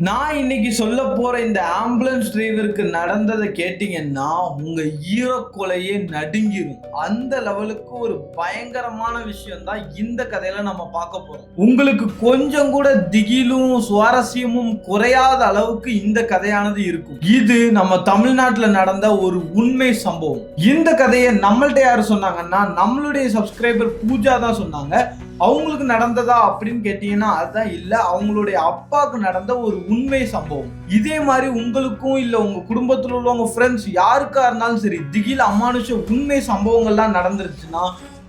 நான் இன்னைக்கு சொல்ல போற இந்த ஆம்புலன்ஸ் டிரைவருக்கு நடந்ததை கேட்டீங்கன்னா உங்க ஈரக்கொலையே நடுங்கிரும். அந்த லெவலுக்கு ஒரு பயங்கரமான விஷயம் தான் இந்த கதையில நம்ம பார்க்க போறோம். உங்களுக்கு கொஞ்சம் கூட திகிலும் சுவாரஸ்யமும் குறையாத அளவுக்கு இந்த கதையானது இருக்கும். இது நம்ம தமிழ்நாட்டுல நடந்த ஒரு உண்மை சம்பவம். இந்த கதையை நம்மள்ட்ட யாரு சொன்னாங்கன்னா நம்மளுடைய சப்ஸ்கிரைபர் பூஜா தான் சொன்னாங்க. அவங்களுக்கு நடந்ததா அப்படின்னு கேட்டீங்கன்னா அதுதான் இல்ல, அவங்களுடைய அப்பாவுக்கு நடந்த ஒரு உண்மை சம்பவம். இதே மாதிரி உங்களுக்கும் இல்ல உங்க குடும்பத்தில் உள்ளவங்க ஃப்ரெண்ட்ஸ் யாருக்கா இருந்தாலும் சரி திகில் அமானுஷ உண்மை சம்பவங்கள்லாம் நடந்துருச்சுன்னா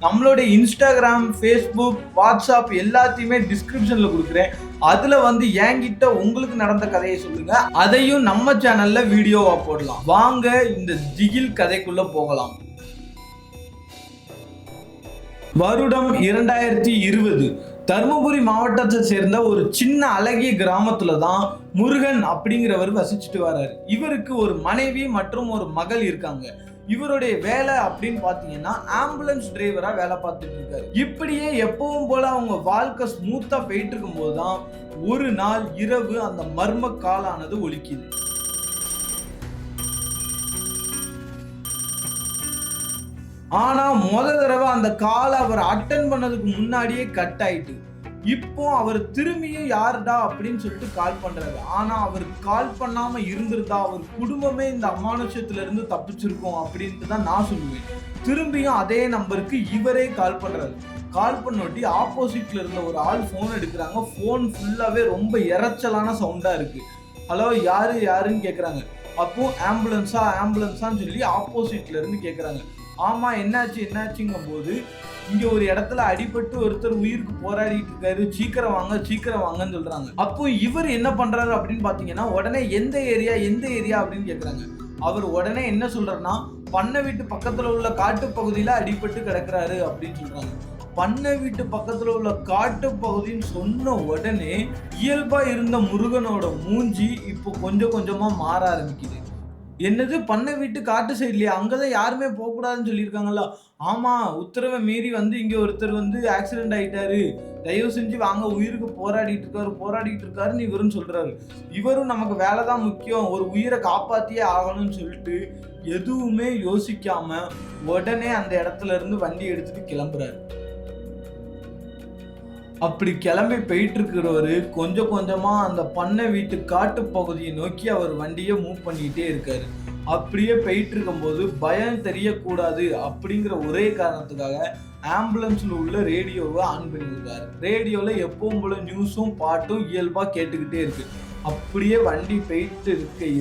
நம்மளுடைய இன்ஸ்டாகிராம், ஃபேஸ்புக், வாட்ஸ்அப் எல்லாத்தையுமே டிஸ்கிரிப்ஷன்ல கொடுக்குறேன். அதுல வந்து என்கிட்ட உங்களுக்கு நடந்த கதையை சொல்லுங்க, அதையும் நம்ம சேனல்ல வீடியோவா போடலாம். வாங்க இந்த திகில் கதைக்குள்ள போகலாம். வருடம் 2020 தருமபுரி மாவட்டத்தை சேர்ந்த ஒரு சின்ன அழகிய கிராமத்துல தான் முருகன் அப்படிங்கிறவர் வசிச்சுட்டு வர்றாரு. இவருக்கு ஒரு மனைவி மற்றும் ஒரு மகள் இருக்காங்க. இவருடைய வேலை அப்படின்னு பாத்தீங்கன்னா ஆம்புலன்ஸ் டிரைவரா வேலை பார்த்துட்டு இருக்காரு. இப்படியே எப்பவும் போல அவங்க வாழ்க்கை ஸ்மூத்தா போயிட்டு இருக்கும் போதுதான் ஒரு நாள் இரவு அந்த மர்ம காலானது ஒலிக்குது. ஆனா தடவை அந்த காலை அவர் அட்டன் பண்ணதுக்கு முன்னாடியே கட் ஆயிட்டு. இப்போ அவர் திரும்பியும் யாருடா அப்படின்னு சொல்லிட்டு கால் பண்றாரு. ஆனா அவர் கால் பண்ணாம இருந்திருந்தா அவர் குடும்பமே இந்த அமானுஷத்துல இருந்து தப்பிச்சிருக்கும் அப்படின்ட்டு தான் நான் சொல்லுவேன். திரும்பியும் அதே நம்பருக்கு இவரே கால் பண்றாரு. கால் பண்ணோட்டி ஆப்போசிட்ல இருந்த ஒரு ஆள் போன் எடுக்கிறாங்க. போன் ஃபுல்லாவே ரொம்ப இறைச்சலான சவுண்டா இருக்கு. ஹலோ யாருன்னு கேக்குறாங்க. அப்போ ஆம்புலன்ஸான்னு சொல்லி ஆப்போசிட்ல இருந்து கேக்குறாங்க. ஆமா என்னாச்சுங்கும் போது இங்க ஒரு இடத்துல அடிபட்டு ஒருத்தர் உயிருக்கு போராடிட்டு இருக்காரு, சீக்கிரம் வாங்கன்னு சொல்றாங்க. அப்போ இவர் என்ன பண்றாரு அப்படின்னு பாத்தீங்கன்னா உடனே எந்த ஏரியா அப்படின்னு கேக்குறாங்க. அவர் உடனே என்ன சொல்றாருன்னா பண்ணை வீட்டு பக்கத்துல உள்ள காட்டு பகுதியில அடிபட்டு கிடக்குறாரு அப்படின்னு சொல்றாங்க. பண்ணை வீட்டு பக்கத்துல உள்ள காட்டு பகுதின்னு சொன்ன உடனே இயல்பா இருந்த முருகனோட மூஞ்சி இப்போ கொஞ்சம் கொஞ்சமா மாற ஆரம்பிக்குது. என்னது பண்ணை வீட்டு காட்டு சைட்லயா? அங்கதான் யாருமே போகக்கூடாதுன்னு சொல்லியிருக்காங்கல்ல. ஆமா, உத்தரவை மீறி வந்து இங்க ஒருத்தர் வந்து ஆக்சிடென்ட் ஆயிட்டாரு, தயவு செஞ்சு வாங்க, உயிருக்கு போராடிட்டு இருக்காருன்னு இவரும் சொல்றாரு. இவரும் நமக்கு வேலைதான் முக்கியம், ஒரு உயிரை காப்பாத்தியே ஆகணும்னு சொல்லிட்டு எதுவுமே யோசிக்காம உடனே அந்த இடத்துல இருந்து வண்டி எடுத்துட்டு கிளம்புறாரு. அப்படி கிளம்பி போயிட்டு இருக்கிறவரு கொஞ்சம் கொஞ்சமா அந்த பண்ணை வீட்டு காட்டு பகுதியை நோக்கி அவர் வண்டியை மூவ் பண்ணிட்டே இருக்காரு. அப்படியே போயிட்டு இருக்கும்போது பயம் தெரியக்கூடாது அப்படிங்கிற ஒரே காரணத்துக்காக ஆம்புலன்ஸ்ல உள்ள ரேடியோவை ஆன் பண்ணியிருக்காரு. ரேடியோல எப்பவும் போல நியூஸும் பாட்டும் இயல்பா கேட்டுக்கிட்டே இருக்கு. அப்படியே வண்டி போயிட்டு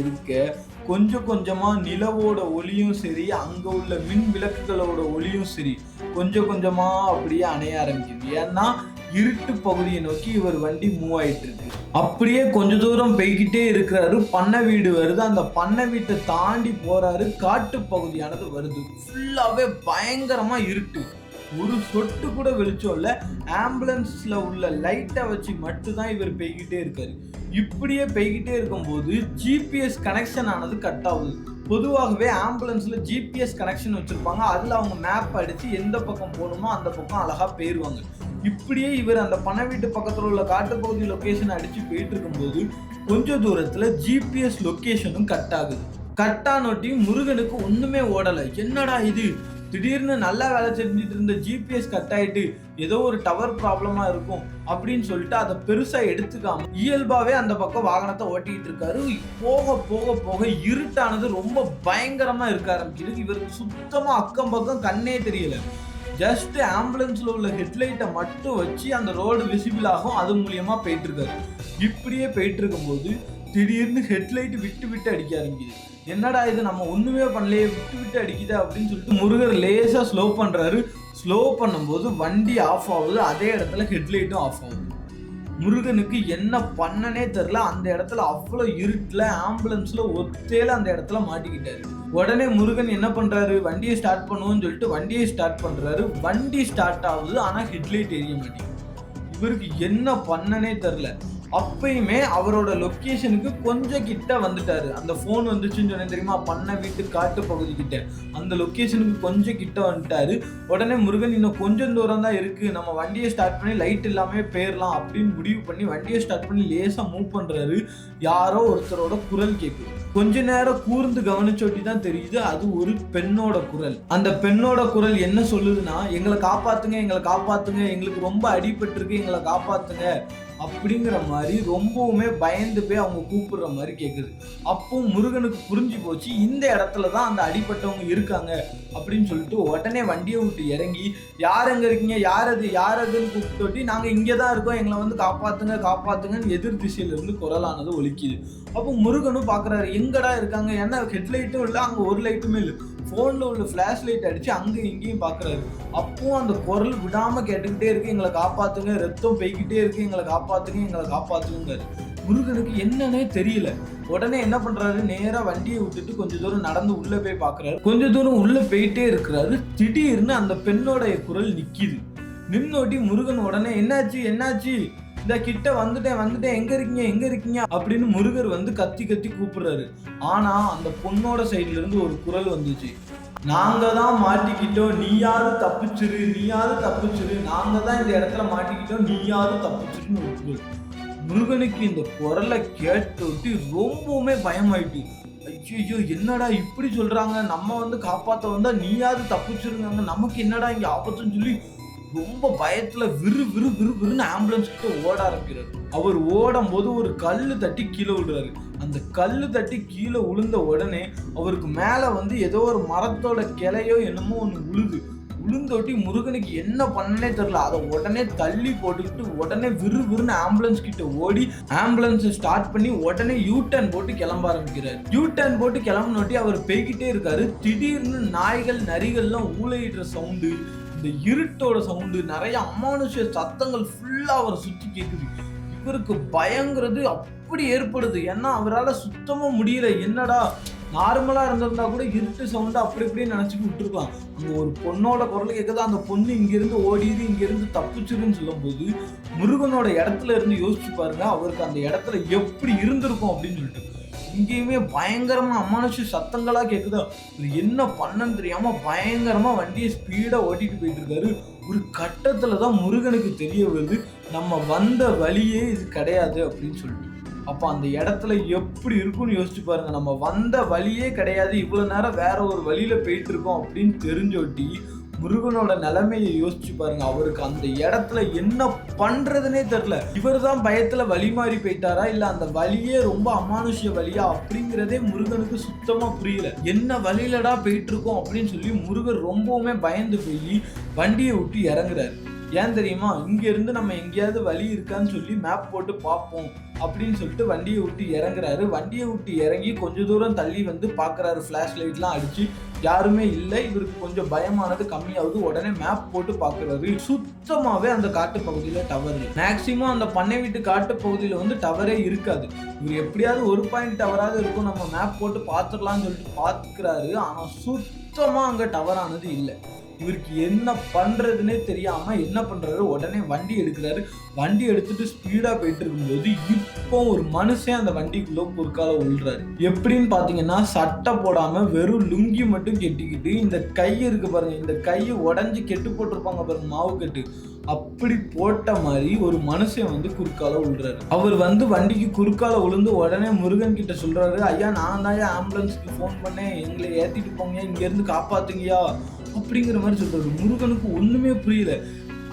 இருக்க கொஞ்சம் கொஞ்சமா நிலவோட ஒளியும் சரி, அங்க உள்ள மின் விளக்குகளோட ஒளியும் சரி கொஞ்சம் கொஞ்சமா அப்படியே அணைய ஆரம்பிக்குது. ஏன்னா இருட்டு பகுதியை நோக்கி இவர் வண்டி மூவ் ஆயிட்டு இருக்கு. அப்படியே கொஞ்ச தூரம் போய்கிட்டே இருக்கிறாரு. பண்ணை வீடு வருது. அந்த பண்ணை வீட்டை தாண்டி போறாரு. காட்டு பகுதியானது வருது. ஃபுல்லாவே பயங்கரமா இருட்டு. ஒரு சொட்டு கூட வெளிச்சம் இல்ல. ஆம்புலன்ஸ்ல உள்ள லைட்டை வச்சு மட்டும்தான் இவர் போய்கிட்டே இருக்காரு. இப்படியே போய்கிட்டே இருக்கும்போது ஜிபிஎஸ் கனெக்ஷன் ஆனது கட் ஆகுது. பொதுவாகவே ஆம்புலன்ஸ்ல ஜிபிஎஸ் கனெக்ஷன் வச்சிருப்பாங்க. அதுல அவங்க மேப் அடிச்சு எந்த பக்கம் போகணுமோ அந்த பக்கம் அழகா போயிருவாங்க. இப்படியே இவர் அந்த பண்ணை வீட்டு பக்கத்துல உள்ள காட்டுப்பகுதி லொகேஷன் அடிச்சு போயிட்டு இருக்கும்போது கொஞ்ச தூரத்துல ஜிபிஎஸ் லொகேஷனும் கட் ஆகுது. கட் ஆனோட்டியும் முருகனுக்கு ஒண்ணுமே ஓடல. என்னடா இது, திடீர்னு நல்லா வேலை செஞ்சுட்டு இருந்த ஜிபிஎஸ் கட் ஆயிட்டு ஏதோ ஒரு டவர் ப்ராப்ளமா இருக்கும் அப்படின்னு சொல்லிட்டு அதை பெருசா எடுத்துக்காம இயல்பாவே அந்த பக்கம் வாகனத்தை ஓட்டிட்டு இருக்காரு. போக போக போக இருட்டானது ரொம்ப பயங்கரமா இருக்க ஆரம்பிக்குது. இவருக்கு சுத்தமா அக்கம் பக்கம் கண்ணே தெரியல. ஜஸ்ட் ஆம்புலன்ஸ்ல உள்ள ஹெட்லைட்டை மட்டும் வச்சு அந்த ரோடு விசிபிள் ஆகும். அது மூலியமா போயிட்டு இருக்காரு. இப்படியே போயிட்டு இருக்கும்போது திடீர்னு ஹெட்லைட் விட்டு அடிக்க ஆரம்பிக்குது. என்னடா இது, நம்ம ஒண்ணுமே பண்ணலையே, விட்டு அடிக்குது அப்படின்னு சொல்லிட்டு முருகர் லேசா ஸ்லோ பண்றாரு. ஸ்லோ பண்ணும்போது வண்டி ஆஃப் ஆகுது. அதே இடத்துல ஹெட்லைட்டும் ஆஃப் ஆகுது. முருகனுக்கு என்ன பண்ணனே தெரியல. அந்த இடத்துல அவ்வளவு இருட்டுல ஆம்புலன்ஸ்ல ஒத்தையில அந்த இடத்துல மாட்டிக்கிட்டாரு. உடனே முருகன் என்ன பண்றாரு, வண்டியை ஸ்டார்ட் பண்ணுவோம்னு சொல்லிட்டு வண்டியை ஸ்டார்ட் பண்றாரு. வண்டி ஸ்டார்ட் ஆகுது. ஆனா ஹெட்லைட் எரிய மாட்டேங்குது. இவருக்கு என்ன பண்ணனே தெரியல. அப்பயுமே அவரோட லொக்கேஷனுக்கு கொஞ்சம் கிட்ட வந்துட்டாரு. அந்த ஃபோன் வந்துச்சுன்னு சொன்னேன் தெரியுமா, பண்ணை வீட்டு காட்டு பகுதி கிட்ட. அந்த லொக்கேஷனுக்கு கொஞ்சம் கிட்ட வந்துட்டாரு. உடனே முருகன் இன்னும் கொஞ்சம் தூரம் தான் இருக்கு, நம்ம வண்டியை ஸ்டார்ட் பண்ணி லைட் இல்லாம போயிடலாம் அப்படின்னு முடிவு பண்ணி வண்டியை ஸ்டார்ட் பண்ணி லேசா மூவ் பண்றாரு. யாரோ ஒருத்தரோட குரல் கேட்குது. கொஞ்ச நேரம் கூர்ந்து கவனிச்சோட்டி தான் தெரியுது அது ஒரு பெண்ணோட குரல். அந்த பெண்ணோட குரல் என்ன சொல்லுதுன்னா, எங்களை காப்பாத்துங்க, எங்களை காப்பாத்துங்க, எங்களுக்கு ரொம்ப அடிபட்டிருக்கு, எங்களை காப்பாத்துங்க அப்படிங்கிற மாதிரி ரொம்பவுமே பயந்து போய் அவங்க கூப்பிடுற மாதிரி கேட்குது. அப்போ முருகனுக்கு புரிஞ்சு போச்சு, இந்த இடத்துல தான் அந்த அடிப்பட்டவங்க இருக்காங்க அப்படின்னு சொல்லிட்டு உடனே வண்டியை விட்டு இறங்கி, யார் எங்க இருக்கீங்க, யார் அதுன்னு கூப்பிட்டு, நாங்க இங்கே தான் இருக்கோம், எங்களை வந்து காப்பாத்துங்க காப்பாத்துங்கன்னு எதிர் திசையில இருந்து குரலானது ஒலிக்குது. அப்போ முருகனும் பாக்குறாரு, எங்கடா இருக்காங்க, என்ன ஹெட்லைட்டும் இல்லை, அங்க ஒரு லைட்டுமே இல்லை. போன்ல உள்ள பிளாஷ் லைட் அடிச்சு அங்க இங்கேயும் பாக்குறாரு. அப்போ அந்த குரல் விடாம கேட்டுக்கிட்டே இருக்கு, எங்களை காப்பாத்துங்க, ரத்தம் பெய்கிட்டே இருக்கு, எங்களை காப்பாத்துங்க, எங்களை காப்பாத்துங்காரு. முருகனுக்கு என்னன்னே தெரியல. உடனே என்ன பண்றாரு, நேரா வண்டியை விட்டுட்டு கொஞ்ச தூரம் நடந்து உள்ள போய் பாக்குறாரு. கொஞ்ச தூரம் உள்ள போயிட்டே இருக்கிறாரு. திடீர்னு அந்த பெண்ணோட குரல் நிக்குது. நின்னோட்டி முருகன் உடனே என்னாச்சு என்னாச்சு, இந்த கிட்ட வந்துட்டேன், எங்க இருக்கீங்க அப்படின்னு முருகர் வந்து கத்தி கத்தி கூப்பிடுறாரு. ஆனா அந்த பொண்ணோட சைட்ல இருந்து ஒரு குரல் வந்துச்சு, நாங்க தான் மாட்டிக்கிட்டோம், நீயாவது தப்பிச்சிரு, நாங்க தான் இந்த இடத்துல மாட்டிக்கிட்டோம், நீயாவது தப்பிச்சிருன்னு ஒரு குரல். முருகனுக்கு இந்த குரலை கேட்டு ரொம்பவுமே பயமாயிட்டு, ஐயோ என்னடா இப்படி சொல்றாங்க, நம்ம வந்து காப்பாத்த வந்தா நீயாவது தப்பிச்சிருங்க, நமக்கு என்னடா இங்க ஆபத்துன்னு சொல்லி ரொம்ப பயத்துல விறுன்னு ஆம்புலன்ஸ் கிட்ட ஓட ஆரம்பிக்கிறாரு. அவர் ஓடும் போது ஒரு கல்லு தட்டி கீழே விடுறாரு. அந்த கல்லு தட்டி கீழே விழுந்த உடனே அவருக்கு மேல வந்து ஏதோ ஒரு மரத்தோட கிளையோ என்னமோ ஒண்ணு விழுந்தோட்டி முருகனுக்கு என்ன பண்ணனே தெரியல. அதை உடனே தள்ளி போட்டுக்கிட்டு உடனே விறுன்னு ஆம்புலன்ஸ் கிட்ட ஓடி ஆம்புலன்ஸ் ஸ்டார்ட் பண்ணி உடனே யூ டர்ன் போட்டு கிளம்ப ஆரம்பிக்கிறாரு. யூ டர்ன் போட்டு கிளம்பினோட்டி அவர் போய்கிட்டே இருக்காரு. திடீர்னு நாய்கள் நரிகள்லாம் ஊளையிடுற சவுண்டு, இந்த இருட்டோட சவுண்டு, நிறைய அமானுஷ சத்தங்கள் ஃபுல்லா அவரை சுத்தி கேட்குது. இவருக்கு பயங்கிறது அப்படி ஏற்படுது. ஏன்னா அவரால் சுத்தமா முடியல. என்னடா நார்மலா இருந்திருந்தா கூட இருட்டு சவுண்டு அப்படி இப்படின்னு நினைச்சுட்டு விட்டுருக்கலாம். அங்க ஒரு பொண்ணோட குரல் கேட்குது. அந்த பொண்ணு இங்கிருந்து ஓடிது, இங்கிருந்து தப்பிச்சிருன்னு சொல்லும் போது முருகனோட இடத்துல இருந்து யோசிச்சு பாருங்க, அவருக்கு அந்த இடத்துல எப்படி இருந்திருக்கும் அப்படின்னு சொல்லிட்டு. இங்கேயுமே பயங்கரமா அமானுஷ சத்தங்களா கேக்குதா, என்ன பண்ணன்னு தெரியாம பயங்கரமா வண்டியை ஸ்பீடா ஓட்டிட்டு போயிட்டு இருக்காரு. ஒரு கட்டத்துலதான் முருகனுக்கு தெரிய வருது, நம்ம வந்த வழியே இது கிடையாது அப்படின்னு சொல்லிட்டு. அப்ப அந்த இடத்துல எப்படி இருக்கும்னு யோசிச்சு பாருங்க. நம்ம வந்த வழியே கிடையாது, இவ்வளவு நேரம் வேற ஒரு வழியில போயிட்டு இருக்கோம் அப்படின்னு தெரிஞ்சோட்டி முருகனோட நிலைமையை யோசிச்சு பாருங்க. அவருக்கு அந்த இடத்துல என்ன பண்றதுன்னே தெரியல. இவர் தான் பயத்துல வழி மாறி போயிட்டாரா, இல்ல அந்த வழியே ரொம்ப அமானுஷ்ய வழியா அப்படிங்கிறதே முருகனுக்கு சுத்தமா புரியல. என்ன வழியிலடா போயிட்டு இருக்கோம் அப்படின்னு சொல்லி முருகர் ரொம்பவுமே பயந்து போய் வண்டியை விட்டு இறங்குறாரு. ஏன் தெரியுமா, இங்க இருந்து நம்ம எங்கேயாவது வழி இருக்கான்னு சொல்லி மேப் போட்டு பார்ப்போம் அப்படின்னு சொல்லிட்டு வண்டியை விட்டு இறங்குறாரு. வண்டியை விட்டு இறங்கி கொஞ்ச தூரம் தள்ளி வந்து பாக்குறாரு, பிளாஷ் லைட்லாம் அடிச்சு யாருமே இல்லை. இவருக்கு கொஞ்சம் பயமானது கம்மியாகுது. உடனே மேப் போட்டு பாக்குறாரு. சுத்தமாவே அந்த காட்டு பகுதியில டவர் இல்லை. மேக்சிமம் அந்த பண்ணை வீட்டு காட்டு பகுதியில வந்து டவரே இருக்காது. இவர் எப்படியாவது ஒரு பாயிண்ட் டவராவது இருக்கும், நம்ம மேப் போட்டு பார்த்துக்கலாம்னு சொல்லிட்டு பாத்துக்கிறாரு. ஆனா சுத்தமா அங்க டவரானது இல்லை. இவருக்கு என்ன பண்றதுன்னே தெரியாம என்ன பண்றாரு, உடனே வண்டி எடுக்கிறாரு. வண்டி எடுத்துட்டு ஸ்பீடா போயிட்டு இருக்கும்போது இப்போ ஒரு மனுஷன் அந்த வண்டிக்குள்ள குறுக்கால விழுறாரு. எப்படின்னு பாத்தீங்கன்னா, சட்டை போடாம வெறும் லுங்கி மட்டும் கெட்டிக்கிட்டு, இந்த கை இருக்கு பாருங்க, இந்த கையை உடஞ்சி கெட்டு போட்டிருப்பாங்க பாருங்க, மாவு கட்டு, அப்படி போட்ட மாதிரி ஒரு மனுஷன் வந்து குறுக்கால விழுறாரு. அவர் வந்து வண்டிக்கு குறுக்கால விழுந்து உடனே முருகன் கிட்ட சொல்றாரு, ஐயா நான் தான் ஆம்புலன்ஸ்க்கு ஃபோன் பண்ணேன், எங்களை ஏத்திட்டு போங்க, இங்க இருந்து காப்பாத்துங்கயா அப்படிங்கிற மாதிரி சொல்றாரு. முருகனுக்கு ஒண்ணுமே புரியல.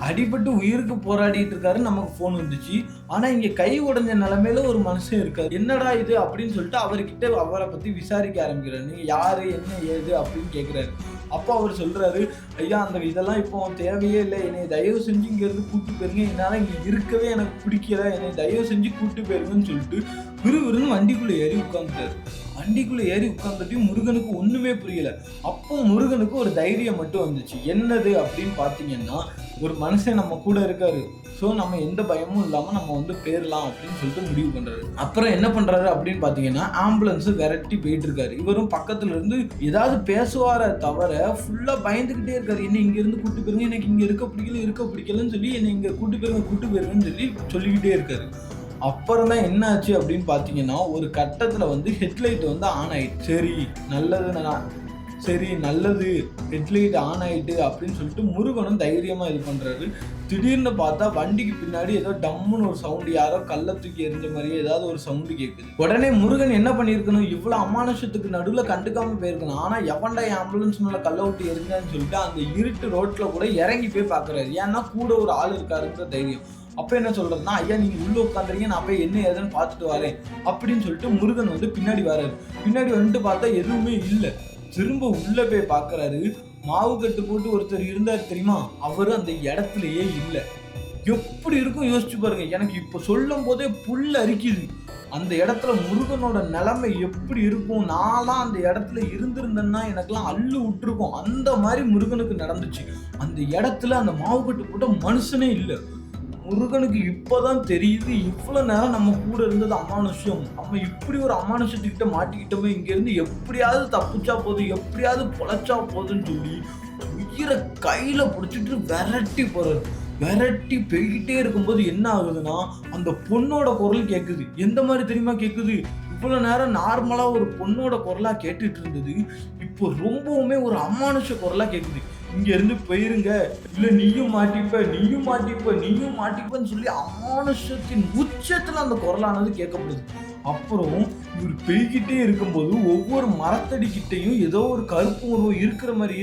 அடிபட்டு உயிருக்கு போராடிட்டு இருக்காரு, நமக்கு போன் வந்துச்சு. ஆனா இங்க கை உடைஞ்ச நிலைமையில ஒரு மனுஷன் இருக்காரு, என்னடா இது அப்படின்னு சொல்லிட்டு அவர்கிட்ட அவரை பத்தி விசாரிக்க ஆரம்பிக்கிறாரு. நீங்க யாரு, என்ன ஏது அப்படின்னு கேட்கிறாரு. அப்போ அவர் சொல்றாரு, ஐயா அந்த இதெல்லாம் இப்போ தேவையே இல்லை, என்னை தயவு செஞ்சு இங்க இருந்து கூட்டு போயிருங்க, என்னால இங்க இருக்கவே எனக்கு பிடிக்கல, என்னை தயவு செஞ்சு கூட்டு போயிருங்கன்னு சொல்லிட்டு விறுவிறுன்னு வண்டிக்குள்ள ஏறி உட்கார்ந்துட்டாரு. வண்டிக்குள்ள ஏறி உட்கார்ந்துட்டு முருகனுக்கு ஒண்ணுமே புரியல. அப்போ முருகனுக்கு ஒரு தைரியம் மட்டும் வந்துச்சு. என்னது அப்படின்னு பாத்தீங்கன்னா, ஒரு மனுஷன் நம்ம கூட இருக்காரு, ஸோ நம்ம எந்த பயமும் இல்லாம நம்ம வந்து பேரலாம் அப்படின்னு சொல்லிட்டு முடிவு பண்றாரு. அப்புறம் என்ன பண்றாரு அப்படின்னு பாத்தீங்கன்னா, ஆம்புலன்ஸ் விரட்டி போயிட்டு இருக்காரு. இவரும் பக்கத்துல இருந்து ஏதாவது பேசுவார தவிர ஃபுல்லா பயந்துகிட்டே இருக்காரு. என்ன இங்க இருந்து கூட்டு போயிருங்க, எனக்கு இங்க இருக்க பிடிக்கலன்னு சொல்லி என்னை இங்க கூட்டு போயிருங்கன்னு சொல்லி சொல்லிக்கிட்டே இருக்காரு. அப்புறம் தான் என்ன ஆச்சு அப்படின்னு பார்த்தீங்கன்னா, ஒரு கட்டத்துல வந்து ஹெட்லைட் வந்து ஆன் ஆயிடுச்சு. சரி நல்லது ஹெட்லைட் ஆன் ஆயிட்டு அப்படின்னு சொல்லிட்டு முருகனும் தைரியமா இது பண்றாரு. திடீர்னு பார்த்தா வண்டிக்கு பின்னாடி ஏதோ டம்முன்னு ஒரு சவுண்டு, யாரோ கல்ல தூக்கி எறிஞ்ச மாதிரியே ஏதாவது ஒரு சவுண்டு கேட்குது. உடனே முருகன் என்ன பண்ணியிருக்கணும், இவ்வளவு அமானுஷத்துக்கு நடுவுல கண்டுக்காம போயிருக்கணும். ஆனா எவன்டா ஆம்புலன்ஸ் மேல கல்ல விட்டு எரிஞ்சான்னு சொல்லிட்டு அந்த இருட்டு ரோட்ல கூட இறங்கி போய் பாக்குறாரு. ஏன்னா கூட ஒரு ஆள் இருக்காருன்ற தைரியம். அப்ப என்ன சொல்றதுன்னா, ஐயா நீங்க உள்ள உட்காந்துறீங்க, நான் போய் என்ன ஏதுன்னு பார்த்துட்டு வரேன் அப்படின்னு சொல்லிட்டு முருகன் வந்து பின்னாடி வராரு. பின்னாடி வந்துட்டு பார்த்தா எதுவுமே இல்லை. திரும்ப உள்ள போய் பாக்குறாரு. மாவு கட்டு போட்டு ஒருத்தர் இருந்தார் தெரியுமா, அவரு அந்த இடத்துலயே இல்ல. எப்படி இருக்கும் யோசிச்சு பாருங்க. எனக்கு இப்ப சொல்லும் போதே புல் அரிக்குது. அந்த இடத்துல முருகனோட நிலைமை எப்படி இருக்கும், நான்லாம் அந்த இடத்துல இருந்திருந்தேன்னா எனக்கெல்லாம் அள்ளு விட்டுருக்கும். அந்த மாதிரி முருகனுக்கு நடந்துச்சு. அந்த இடத்துல அந்த மாவு கட்டு போட்ட மனுஷனே இல்லை. முருகனுக்கு இப்பதான் தெரியுது, இவ்வளவு நேரம் நம்ம கூட இருந்தது அமானுஷ்யம். நம்ம இப்படி ஒரு அமானுஷத்துக்கிட்ட மாட்டிக்கிட்டோமே, இங்க இருந்து எப்படியாவது தப்பிச்சா போதும், எப்படியாவது பொழைச்சா போதுன்னு சொல்லி உயிரை கையில பிடிச்சிட்டு விரட்டி போய்கிட்டே இருக்கும்போது என்ன ஆகுதுன்னா, அந்த பொண்ணோட குரல் கேட்குது. எந்த மாதிரி தெரியுமா கேட்குது, இவ்வளவு நேரம் நார்மலா ஒரு பொண்ணோட குரலா கேட்டுட்டு இருந்தது, இப்போ ரொம்பவுமே ஒரு அமானுஷ குரலா கேட்குது. இங்க இருந்து போயிருங்க, இல்ல நீயும் மாட்டிப்பன்னு சொல்லி அமானுஷத்தின் உச்சத்துல அந்த குரலானது கேட்கப்படுது. அப்புறம் இவர் பெய்கிட்டே இருக்கும்போது ஒவ்வொரு மரத்தடி கிட்டையும் ஏதோ ஒரு கருப்பு உருவம் இருக்கிற மாதிரி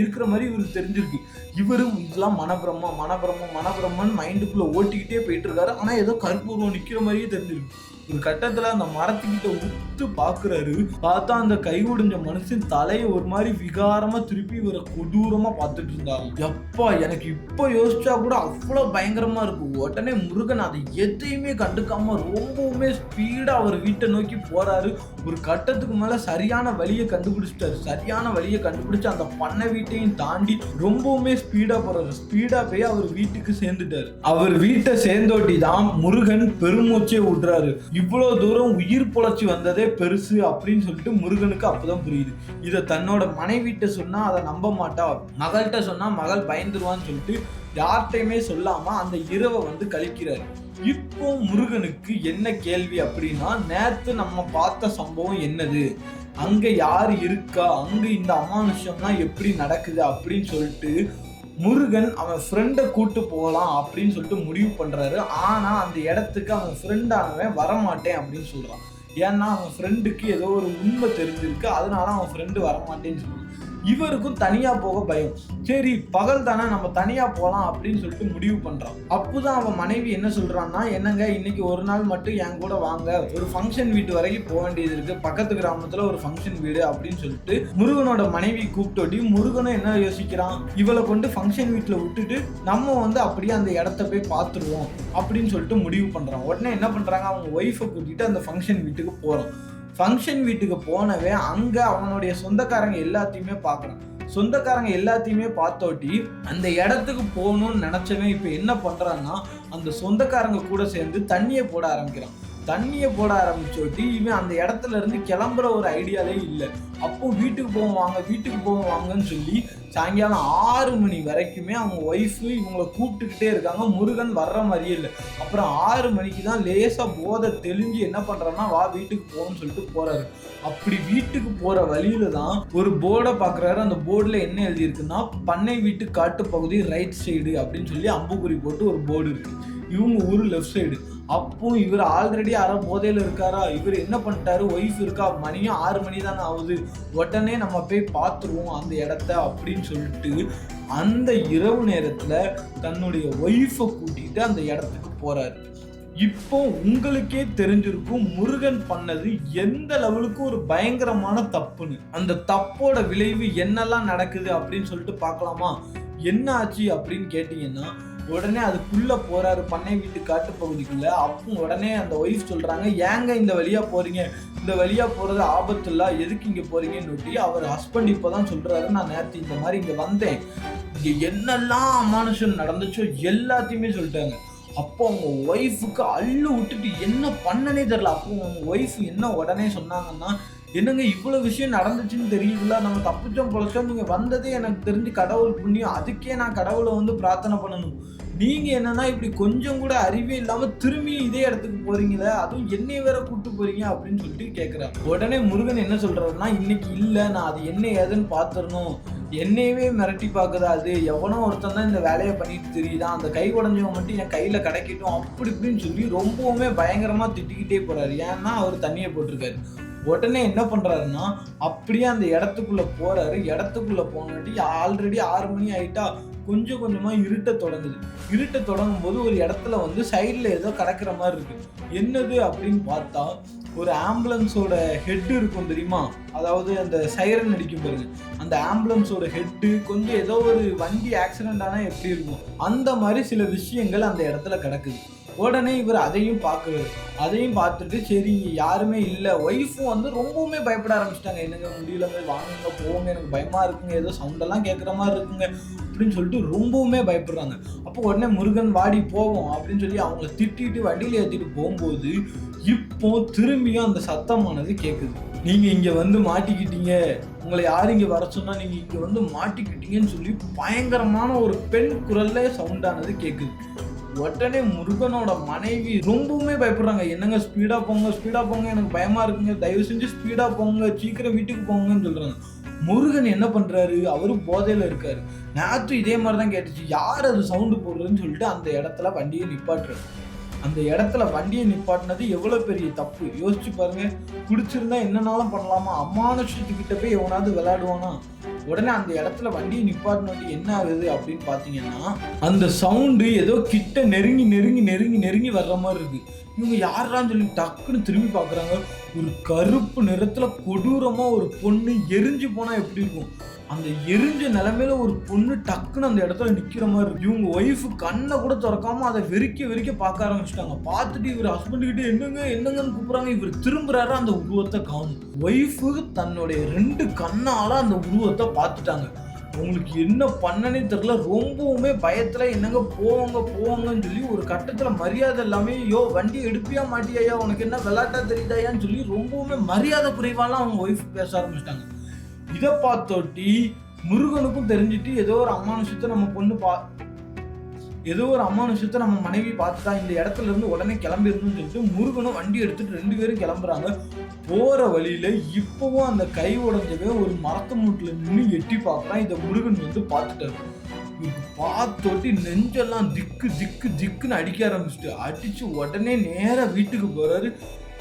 இவருக்கு தெரிஞ்சிருக்கு. இவரும் இதெல்லாம் மனப்பிரம்மன் மைண்டுக்குள்ள ஓட்டிக்கிட்டே போயிட்டு இருக்காரு. ஆனா ஏதோ கருப்பு உருவம் நிக்கிற மாதிரியே தெரிஞ்சிருக்கு. ஒரு கட்டத்துல அந்த மரத்துக்கிட்ட உத்து பாக்குறாரு. பார்த்தா அந்த கை ஒடிஞ்ச மனுஷன் தலையை ஒரு மாதிரி விகாரமா திருப்பி இவரை கொடூரமா பார்த்துட்டு இருந்தாங்க. எப்பா எனக்கு இப்ப யோசிச்சா கூட அவ்வளவு பயங்கரமா இருக்கு. உடனே முருகன் அதை எதையுமே கண்டுக்காம ரொம்பவுமே ஸ்பீடா அவர் வீட்டை நோக்கி போறாரு. ஒரு கட்டத்துக்கு மேல சரியான வழியை கண்டுபிடிச்சு அந்த பண்ணை வீட்டையும் தாண்டி ரொம்பவுமே ஸ்பீடா போறாரு. ஸ்பீடா போய் அவர் வீட்டுக்கு சேர்ந்துட்டாரு. அவர் வீட்டை சேர்ந்தோட்டி தான் முருகன் பெருமூச்சே விடுறாரு. இவ்வளவு தூரம் உயிர் பொழைச்சி வந்ததே பெருசு அப்படின்னு சொல்லிட்டு முருகனுக்கு அப்பதான் புரியுது. இதை தன்னோட மனைவிட்ட சொன்னா அதை நம்ப மாட்டா, மகள்கிட்ட சொன்னா மகள் பயந்துருவான்னு சொல்லிட்டு யார்கிட்டையுமே சொல்லாம அந்த இரவை வந்து கழிக்கிறாரு. இப்போ முருகனுக்கு என்ன கேள்வி அப்படின்னா, நேத்து நம்ம பார்த்த சம்பவம் என்னது, அங்க யாரு இருக்கா, அங்க இந்த அமானுஷம்லாம் எப்படி நடக்குது அப்படின்னு சொல்லிட்டு முருகன் அவன் ஃப்ரெண்டை கூட்டு போகலாம் அப்படின்னு சொல்லிட்டு முடிவு பண்றாரு. ஆனா அந்த இடத்துக்கு அவன் ஃப்ரெண்டானவன் வரமாட்டேன் அப்படின்னு சொல்றான். ஏன்னா அவன் ஃப்ரெண்டுக்கு ஏதோ ஒரு உண்மை தெரிஞ்சிருக்கு, அதனால அவன் ஃப்ரெண்டு வரமாட்டேன்னு சொல்றான். இவருக்கும் தனியா போக பயம். சரி பகல் தானே, நம்ம தனியா போலாம் அப்படின்னு சொல்லிட்டு முடிவு பண்றான். அப்போதான் அவன் மனைவி என்ன சொல்றான்னா, என்னங்க இன்னைக்கு ஒரு நாள் மட்டும் என் கூட வாங்க, ஒரு ஃபங்க்ஷன் வீட்டு வரைக்கும் போக வேண்டியது இருக்கு, பக்கத்து கிராமத்துல ஒரு ஃபங்க்ஷன் வீடு அப்படின்னு சொல்லிட்டு முருகனோட மனைவி கூப்பிட்டோட்டி முருகனும் என்ன யோசிக்கிறான், இவளை கொண்டு ஃபங்க்ஷன் வீட்டுல விட்டுட்டு நம்ம வந்து அப்படியே அந்த இடத்த போய் பார்த்துருவோம் அப்படின்னு சொல்லிட்டு முடிவு பண்றான். உடனே என்ன பண்றாங்க, அவங்க ஒய்ஃபை கூட்டிட்டு அந்த ஃபங்க்ஷன் வீட்டுக்கு போறோம். ஃபங்க்ஷன் வீட்டுக்கு போனவே அங்க அவனுடைய சொந்தக்காரங்க எல்லாத்தையுமே பார்க்குறான். சொந்தக்காரங்க எல்லாத்தையுமே பார்த்தோட்டி அந்த இடத்துக்கு போகணும்னு நினைச்சவன் இப்ப என்ன பண்றான்னா, அந்த சொந்தக்காரங்க கூட சேர்ந்து தண்ணியை போட ஆரம்பிச்சோட்டி இவன் அந்த இடத்துல இருந்து கிளம்புற ஒரு ஐடியாலே இல்லை. அப்போ வீட்டுக்கு போவாங்கன்னு சொல்லி சாயங்காலம் 6 மணி வரைக்குமே அவங்க ஒய்ஃபு இவங்களை கூப்பிட்டுக்கிட்டே இருக்காங்க. முருகன் வர்ற மாதிரியே இல்லை. அப்புறம் 6 மணிக்கு தான் லேசா போதை தெளிஞ்சு என்ன பண்றான்னா, வா வீட்டுக்கு போகணும்னு சொல்லிட்டு போறாரு. அப்படி வீட்டுக்கு போற வழியில தான் ஒரு போர்டை பாக்குறாரு. அந்த போர்டுல என்ன எழுதியிருக்குன்னா, பண்ணை வீட்டு காட்டு பகுதி ரைட் சைடு அப்படின்னு சொல்லி அம்புக்குறி போட்டு ஒரு போர்டு இருக்கு. இவங்க ஊரு லெஃப்ட் சைடு. அப்போ இவர் ஆல்ரெடி அரை போதையில இருக்காரா, இவர் என்ன பண்ணிட்டாரு, ஒய்ஃப் இருக்கா, மணியும் 6 மணி தானே ஆகுது, உடனே நம்ம போய் பார்த்துருவோம் அந்த இடத்த அப்படின்னு சொல்லிட்டு அந்த இரவு நேரத்துல தன்னுடைய ஒய்ஃபை கூட்டிட்டு அந்த இடத்துக்கு போறாரு. இப்போ உங்களுக்கே தெரிஞ்சிருக்கும் முருகன் பண்ணது எந்த லெவலுக்கு ஒரு பயங்கரமான தப்புன்னு. அந்த தப்போட விளைவு என்னெல்லாம் நடக்குது அப்படின்னு சொல்லிட்டு பார்க்கலாமா. என்ன ஆச்சு அப்படின்னு கேட்டீங்கன்னா, உடனே அதுக்குள்ள போறாரு பண்ணை வீட்டு காட்டு பகுதிக்குள்ள. அப்போ உடனே அந்த ஒய்ஃப் சொல்றாங்க, ஏங்க இந்த வழியா போறீங்க, இந்த வழியா போறது ஆபத்து இல்ல, எதுக்கு இங்க போறீங்கன்னு ஒட்டி அவர் ஹஸ்பண்ட் இப்பதான் சொல்றாரு, நான் நேற்று இந்த மாதிரி இங்க வந்தேன், இங்க என்னெல்லாம் அமானுஷம் நடந்துச்சோ எல்லாத்தையுமே சொல்லிட்டாங்க. அப்போ அவங்க ஒய்ஃபுக்கு அள்ளு விட்டுட்டு என்ன பண்ணனே தெரியல. அப்போ அவங்க ஒய்ஃப் என்ன உடனே சொன்னாங்கன்னா, என்னங்க இவ்வளவு விஷயம் நடந்துச்சுன்னு தெரியுதுல, நம்ம தப்பிச்சோம் பொழைச்சோம், நீங்க வந்ததே எனக்கு தெரிஞ்சு கடவுள் புண்ணியம், அதுக்கே நான் கடவுளை வந்து பிரார்த்தனை பண்ணணும். நீங்க என்னன்னா இப்படி கொஞ்சம் கூட அறிவே இல்லாம திரும்பி இதே இடத்துக்கு போறீங்களே, அதுவும் என்னைய வேற கூட்டு போறீங்க அப்படின்னு சொல்லிட்டு கேட்கிறார். உடனே முருகன் என்ன சொல்றாருன்னா, இன்னைக்கு இல்ல, நான் அது என்ன ஏதுன்னு பாத்துறணும், என்னையவே மிரட்டி பாக்குதா, அது எவனோ ஒருத்தன் தான் இந்த வேலையை பண்ணிட்டு தெரியுதான், அந்த கை உடஞ்சவன் மட்டும் என் கையில கிடைக்கட்டும் அப்படி இப்படின்னு சொல்லி ரொம்பவுமே பயங்கரமா திட்டிக்கிட்டே போறாரு. ஏன்னா அவர் தண்ணியை போட்டிருக்காரு. உடனே என்ன பண்றாருன்னா, அப்படியே அந்த இடத்துக்குள்ள போறாரு. இடத்துக்குள்ள போனாட்டி ஆல்ரெடி 6 மணி ஆயிட்டா, கொஞ்சம் கொஞ்சமா இருட்ட தொடங்குது. இருட்ட தொடங்கும் போது ஒரு இடத்துல வந்து சைட்ல ஏதோ கிடக்குற மாதிரி இருக்கு. என்னது அப்படின்னு பார்த்தா, ஒரு ஆம்புலன்ஸோட ஹெட் இருக்கும் தெரியுமா, அதாவது அந்த சைரன் அடிக்கும் பாருங்க, அந்த ஆம்புலன்ஸோட ஹெட்டு கொஞ்சம் ஏதோ ஒரு வண்டி ஆக்சிடென்ட் ஆனா எப்படி இருக்கும் அந்த மாதிரி சில விஷயங்கள் அந்த இடத்துல கிடக்குது. உடனே இவர் அதையும் பார்க்குறாரு. அதையும் பார்த்துட்டு சரி யாருமே இல்லை, ஒய்ஃபும் வந்து ரொம்பவுமே பயப்பட ஆரம்பிச்சிட்டாங்க. என்னங்க முடியலங்க, வாங்குங்க போங்க, எனக்கு பயமா இருக்குங்க, ஏதோ சவுண்டெல்லாம் கேட்குற மாதிரி இருக்குங்க அப்படின்னு சொல்லிட்டு ரொம்பவுமே பயப்படுறாங்க. அப்போ உடனே முருகன் வாடி போவோம் அப்படின்னு சொல்லி அவங்கள திட்டிட்டு வண்டியில் ஏற்றிட்டு போகும்போது இப்போ திரும்பியும் அந்த சத்தமானது கேட்குது. நீங்க இங்க வந்து மாட்டிக்கிட்டீங்க, உங்களை யாரு இங்க வர சொன்னா, நீங்க இங்க வந்து மாட்டிக்கிட்டீங்கன்னு சொல்லி பயங்கரமான ஒரு பெண் குரல்ல சவுண்டானது கேட்குது. உடனே முருகனோட மனைவி ரொம்பவுமே பயப்படுறாங்க. என்னங்க ஸ்பீடா போங்க, ஸ்பீடா போங்க, எனக்கு பயமா இருக்குங்க, தயவு செஞ்சு ஸ்பீடா போங்க, சீக்கிரம் வீட்டுக்கு போங்கன்னு சொல்றாங்க. முருகன் என்ன பண்றாரு, அவரு போதையில இருக்காரு. நேத்து இதே மாதிரிதான் கேட்டுச்சு, யார் அது சவுண்டு போடுறதுன்னு சொல்லிட்டு அந்த இடத்துல வண்டியை நிப்பாட்டுறாரு. அந்த இடத்துல வண்டியை நிப்பாட்டினது எவ்வளவு பெரிய தப்பு யோசிச்சு பாருங்க. பிடிச்சிருந்தா என்னன்னாலும் பண்ணலாமா, அமானுஷத்துக்கிட்ட போய் எவனாவது விளையாடுவானா? உடனே அந்த இடத்துல வண்டியை நிப்பாட்டினோட்டி என்ன ஆகுது அப்படின்னு பாத்தீங்கன்னா, அந்த சவுண்டு ஏதோ கிட்ட நெருங்கி நெருங்கி நெருங்கி நெருங்கி வர்ற மாதிரி இருக்கு. இவங்க யாரான்னு சொல்லி டக்குன்னு திரும்பி பாக்குறாங்க. ஒரு கருப்பு நிறத்துல கொடூரமா ஒரு பொண்ணு எரிஞ்சு போனா எப்படி இருக்கும், அந்த எரிஞ்ச நிலைமையில ஒரு பொண்ணு டக்குன்னு அந்த இடத்துல நிக்கிற மாதிரி இருக்கு. இவங்க ஒய்ஃபு கண்ணை கூட திறக்காம அதை வெறிக்க வெறிக்க பார்க்க ஆரம்பிச்சிட்டாங்க. பார்த்துட்டு இவர் ஹஸ்பண்ட் கிட்ட என்னங்க என்னங்கன்னு கூப்பிடுறாங்க. இவர் திரும்புறாரு, அந்த உருவத்தை காணும். ஒய்ஃபு தன்னுடைய 2 கண்ணால அந்த உருவத்தை பார்த்துட்டாங்க. உங்களுக்கு என்ன பண்ணனே தெரியல, ரொம்பவுமே பயத்துல என்னங்க போவாங்க போவாங்கன்னு சொல்லி ஒரு கட்டத்துல மரியாதை எல்லாமே, யோ வண்டி எடுப்பியா மாட்டியா, உனக்கு என்ன விளையாட்டா தெரியுதாயான்னு சொல்லி ரொம்பவுமே மரியாதை குறைவாலாம் அவங்க ஒய்ஃப் பேச ஆரம்பிச்சிட்டாங்க. இதை பார்த்தோட்டி முருகனுக்கும் தெரிஞ்சிட்டு ஏதோ ஒரு அமானுஷத்தை நம்ம மனைவி பார்த்துட்டா, இந்த இடத்துல இருந்து உடனே கிளம்பிடணும்னு சொல்லிட்டு முருகனும் வண்டி எடுத்துட்டு 2 பேரும் கிளம்புறாங்க. போற வழியில இப்பவும் அந்த கை உடைஞ்சவே ஒரு மரத்து மூட்டுல நின்று எட்டி பார்க்கறான். இதை முருகன் வந்து பார்த்துட்டாரு. பார்த்தோட்டி நெஞ்செல்லாம் திக்கு திக்கு திக்குன்னு அடிக்க ஆரம்பிச்சுட்டு, அடிச்சு உடனே நேரா வீட்டுக்கு போறாரு.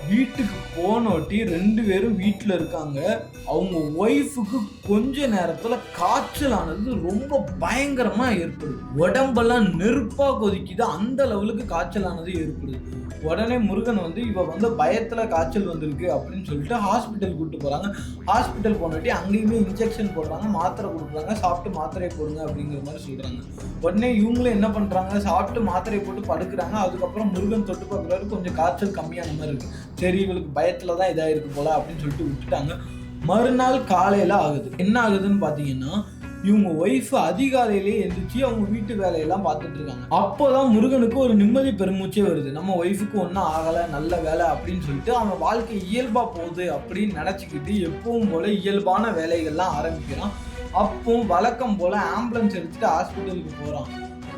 வீட்டுக்கு போனோட்டி 2 பேரும் வீட்டுல இருக்காங்க. அவங்க ஒய்ஃபுக்கு கொஞ்ச நேரத்துல காய்ச்சலானது ரொம்ப பயங்கரமா ஏற்படுது. உடம்பெல்லாம் நெருப்பா கொதிக்குது, அந்த லெவலுக்கு காய்ச்சலானது ஏற்படுது. உடனே முருகன் வந்து இவ வந்து பயத்துல காய்ச்சல் வந்திருக்கு அப்படின்னு சொல்லிட்டு ஹாஸ்பிட்டல் கூட்டு போறாங்க. ஹாஸ்பிட்டல் போனோட்டி அங்கேயுமே இன்ஜெக்ஷன் போடுறாங்க, மாத்திரை கொடுக்குறாங்க, சாப்பிட்டு மாத்திரை போடுங்க அப்படிங்கிற மாதிரி சொல்றாங்க. உடனே இவங்களும் என்ன பண்றாங்க, சாப்பிட்டு மாத்திரை போட்டு படுக்கிறாங்க. அதுக்கப்புறம் முருகன் தொட்டு பார்க்குறாரு, கொஞ்சம் காய்ச்சல் கம்மியான மாதிரி இருக்கு. சரி இவளுக்கு பயத்துல தான் இதாயிருக்கு போல அப்படின்னு சொல்லிட்டு விட்டுட்டாங்க. மறுநாள் காலையில ஆகுது. என்ன ஆகுதுன்னு பாத்தீங்கன்னா, இவங்க ஒய்ஃப் அதிகாலையிலேயே எந்திரிச்சு அவங்க வீட்டு வேலையெல்லாம் பார்த்துட்டு இருக்காங்க. அப்போதான் முருகனுக்கு ஒரு நிம்மதி பெருமூச்சே வருது. நம்ம ஒய்ஃபுக்கு ஒன்றும் ஆகலை, நல்ல வேலை அப்படின்னு சொல்லிட்டு அவன் வாழ்க்கை இயல்பா போகுது அப்படின்னு நினைச்சுக்கிட்டு எப்பவும் போல இயல்பான வேலைகள்லாம் ஆரம்பிக்கிறான். அப்போ வழக்கம் போல ஆம்புலன்ஸ் எடுத்துட்டு ஹாஸ்பிட்டலுக்கு போறான்.